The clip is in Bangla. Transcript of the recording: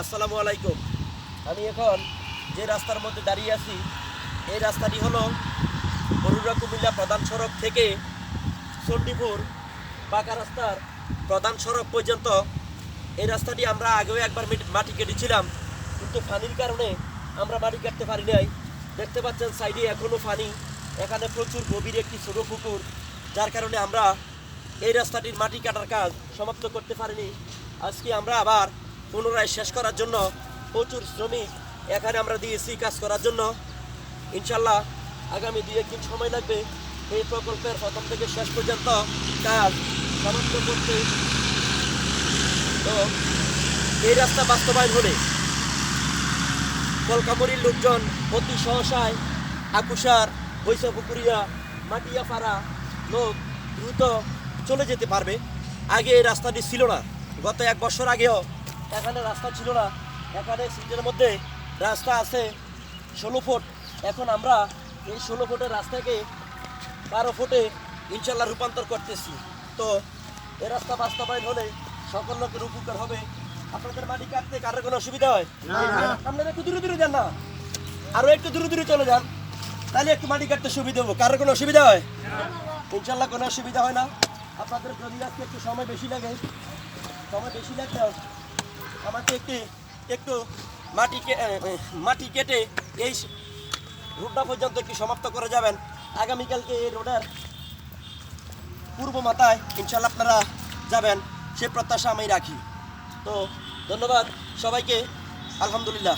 আসসালামু আলাইকুম। আমি এখন যে রাস্তার মধ্যে দাঁড়িয়ে আছি এই রাস্তাটি হলো বরুড়া কুমিল্লা প্রধান সড়ক থেকে চণ্ডীপুর পাকা রাস্তার প্রধান সড়ক পর্যন্ত। এই রাস্তাটি আমরা আগেও একবার মাটি কেটেছিলাম, কিন্তু পানির কারণে আমরা মাটি কাটতে পারি নাই। দেখতে পাচ্ছেন সাইডে এখনও পানি, এখানে প্রচুর গভীর একটি ছোটো পুকুর, যার কারণে আমরা এই রাস্তাটির মাটি কাটার কাজ সমাপ্ত করতে পারিনি। আজকে আমরা আবার পুনরায় শেষ করার জন্য প্রচুর শ্রমিক এখানে আমরা দিয়েছি কাজ করার জন্য। ইনশাল্লাহ আগামী 2-1 দিন সময় লাগবে এই প্রকল্পের প্রথম থেকে শেষ পর্যন্ত কাজ সমাপ্ত করতে। তো এই রাস্তা বাস্তবায়ন হলে কলকামরির লোকজন অতি সহসায় আকুসার, বৈশাপুকুরিয়া, মাটিয়াপাড়া লোক দ্রুত চলে যেতে পারবে। আগে এই রাস্তাটি ছিল না, গত 1 বছর আগেও এখানে রাস্তা ছিল না। এখানে সিটের মধ্যে রাস্তা আছে 16 ফুট। এখন আমরা এই 16 ফুটের রাস্তাকে 12 ফুটে ইনশাল্লাহ রূপান্তর করতেছি। তো এই রাস্তা বাস্তবায়ন হলে সকল লোকের উপকার হবে। আপনাদের মাটি কাটতে কারোর কোনো অসুবিধা হয়? আপনারা একটু দূরে দূরে যান না, আরও একটু দূরে দূরে চলে যান, তাহলে একটু মাটি কাটতে সুবিধা হবো। কারোর কোনো অসুবিধা হয়? ইনশাল্লাহ কোনো অসুবিধা হয় না। আপনাদের যদি আজকে একটু সময় বেশি লাগে, সময় বেশি লাগলেও আমাকে একটু মাটি কেটে এই রোডটা পর্যন্ত একটু সমাপ্ত করে যাবেন। আগামীকালকে এই রোডের পূর্ব মাথায় ইনশাল্লাহ আপনারা যাবেন, সে প্রত্যাশা আমি রাখি। তো ধন্যবাদ সবাইকে, আলহামদুলিল্লাহ।